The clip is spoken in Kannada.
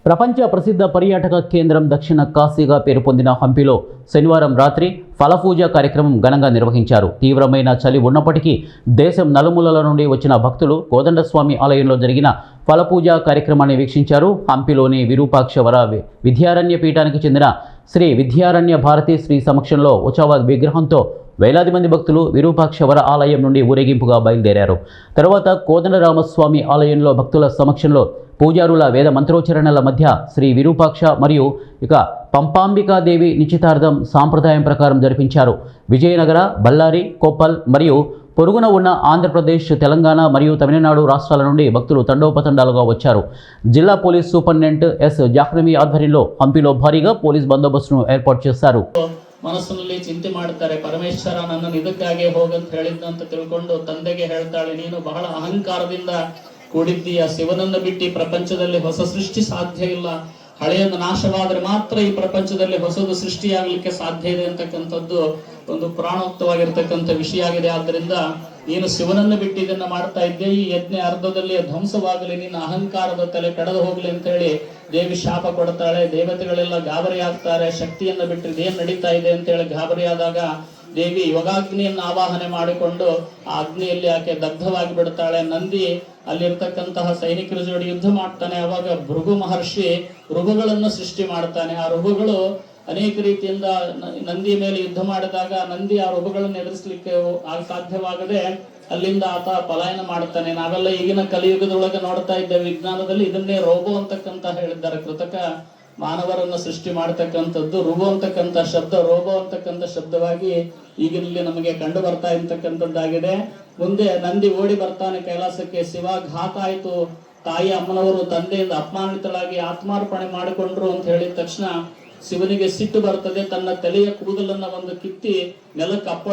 ప్రపంచ ప్రసిద్ధ పర్యాటక కేంద్రం దక్షిణ కాశీగా పేరు పొందిన హంపిలో శనివారం రాత్రి ఫలపూజ కార్యక్రమం ఘనంగా నిర్వహించారు. తీవ్రమైన చలి ఉన్నప్పటికీ దేశం నలుమూలల నుండి వచ్చిన భక్తులు కోదండస్వామి ఆలయంలో జరిగిన ఫలపూజ కార్యక్రమాన్ని వీక్షించారు. హంపిలోని విరూపాక్షవర విద్యారణ్య పీఠానికి చెందిన శ్రీ విద్యారణ్య భారతి శ్రీ సమక్షంలో ఉత్సవ విగ్రహంతో వేలాది మంది భక్తులు విరూపాక్షవర ఆలయం నుండి ఊరేగింపుగా బయలుదేరారు. తర్వాత కోదండరామస్వామి ఆలయంలో భక్తుల సమక్షంలో పూజారుల వేద మంత్రోచ్చరణల మధ్య శ్రీ విరూపాక్ష మరియు పంపాంబికాదేవి నిశ్చితార్థం సాంప్రదాయం ప్రకారం జరిపించారు. విజయనగర, బళ్ళారి, కొప్పల్ మరియు పొరుగున ఉన్న ఆంధ్రప్రదేశ్, తెలంగాణ మరియు తమిళనాడు రాష్ట్రాల నుండి భక్తులు తండోపతండాలుగా వచ్చారు. జిల్లా పోలీస్ సూపరింటెండెంట్ ఎస్ జాహ్నవి ఆధ్వర్యంలో హంపిలో భారీగా పోలీస్ బందోబస్తును ఏర్పాటు చేశారు. ಮನಸ್ಸಿನಲ್ಲಿ ಚಿಂತೆ ಮಾಡುತ್ತಾರೆ. ಪರಮೇಶ್ವರ ನನ್ನನ್ನು ಇದಕ್ಕಾಗಿ ಹೋಗಂತ ಹೇಳಿದ್ದಂತ ತಿಳ್ಕೊಂಡು ತಂದೆಗೆ ಹೇಳ್ತಾಳೆ, ನೀನು ಬಹಳ ಅಹಂಕಾರದಿಂದ ಕೂಡಿದ್ದೀಯ. ಶಿವನನ್ನು ಬಿಟ್ಟು ಪ್ರಪಂಚದಲ್ಲಿ ಹೊಸ ಸೃಷ್ಟಿ ಸಾಧ್ಯ ಇಲ್ಲ. ಹಳೆಯದು ನಾಶವಾದರೆ ಮಾತ್ರ ಈ ಪ್ರಪಂಚದಲ್ಲಿ ಹೊಸದು ಸೃಷ್ಟಿಯಾಗಲಿಕ್ಕೆ ಸಾಧ್ಯ ಇದೆ ಅಂತಕ್ಕಂಥದ್ದು ಒಂದು ಪುರಾಣೋಕ್ತವಾಗಿರ್ತಕ್ಕಂಥ ವಿಷಯ ಆಗಿದೆ. ಆದ್ದರಿಂದ ನೀನು ಶಿವನನ್ನು ಬಿಟ್ಟು ಇದನ್ನ ಮಾಡ್ತಾ ಇದ್ದೆ, ಈ ಯಜ್ಞ ಅರ್ಧದಲ್ಲಿ ಧ್ವಂಸವಾಗಲಿ, ನಿನ್ನ ಅಹಂಕಾರದ ತಲೆ ಕಳೆದು ಹೋಗ್ಲಿ ಅಂತ ಹೇಳಿ ದೇವಿ ಶಾಪ ಕೊಡ್ತಾಳೆ. ದೇವತೆಗಳೆಲ್ಲ ಗಾಬರಿ ಆಗ್ತಾರೆ. ಶಕ್ತಿಯನ್ನ ಬಿಟ್ಟು ಇದೇನ್ ನಡೀತಾ ಇದೆ ಅಂತ ಹೇಳಿ ಗಾಬರಿ ಆದಾಗ ದೇವಿ ಯೋಗಾಗ್ನಿಯನ್ನು ಆವಾಹನೆ ಮಾಡಿಕೊಂಡು ಆ ಅಗ್ನಿಯಲ್ಲಿ ಆಕೆ ದಗ್ಧವಾಗಿ ಬಿಡ್ತಾಳೆ. ನಂದಿ ಅಲ್ಲಿರ್ತಕ್ಕಂತಹ ಸೈನಿಕರ ಜೋಡಿ ಯುದ್ಧ ಮಾಡ್ತಾನೆ. ಅವಾಗ ಭೃಗು ಮಹರ್ಷಿ ಋಗುಗಳನ್ನು ಸೃಷ್ಟಿ ಮಾಡ್ತಾನೆ. ಆ ಋಗುಗಳು ಅನೇಕ ರೀತಿಯಿಂದ ನಂದಿಯ ಮೇಲೆ ಯುದ್ಧ ಮಾಡಿದಾಗ ನಂದಿ ಆ ಋಗುಗಳನ್ನು ಎದುರಿಸಲಿಕ್ಕೆ ಸಾಧ್ಯವಾಗದೆ ಅಲ್ಲಿಂದ ಆತ ಪಲಾಯನ ಮಾಡ್ತಾನೆ. ನಾವೆಲ್ಲ ಈಗಿನ ಕಲಿಯುಗದೊಳಗೆ ನೋಡ್ತಾ ಇದ್ದೇವೆ, ವಿಜ್ಞಾನದಲ್ಲಿ ಇದನ್ನೇ ರೋಬೋ ಅಂತಕ್ಕಂತ ಹೇಳಿದ್ದಾರೆ. ಕೃತಕ ಮಾನವರನ್ನು ಸೃಷ್ಟಿ ಮಾಡತಕ್ಕಂಥದ್ದು ರುಬೋ ಅಂತಕ್ಕಂಥ ಶಬ್ದ ರೋಬೋ ಅಂತಕ್ಕಂಥ ಶಬ್ದವಾಗಿ ಈಗಿನಲ್ಲಿ ನಮಗೆ ಕಂಡು ಬರ್ತಾ ಇರ್ತಕ್ಕಂಥದ್ದಾಗಿದೆ. ಮುಂದೆ ನಂದಿ ಓಡಿ ಬರ್ತಾನೆ ಕೈಲಾಸಕ್ಕೆ. ಶಿವ ಘಾತ ಆಯ್ತು, ತಾಯಿ ಅಮ್ಮನವರು ತಂದೆಯಿಂದ ಅಪಮಾನಿತರಾಗಿ ಆತ್ಮಾರ್ಪಣೆ ಮಾಡಿಕೊಂಡ್ರು ಅಂತ ಹೇಳಿದ ತಕ್ಷಣ ಶಿವನಿಗೆ ಸಿಟ್ಟು ಬರ್ತದೆ. ತನ್ನ ತಲೆಯ ಕೂದಲನ್ನ ಒಂದು ಕಿತ್ತಿ ನೆಲಕ್ಕೆ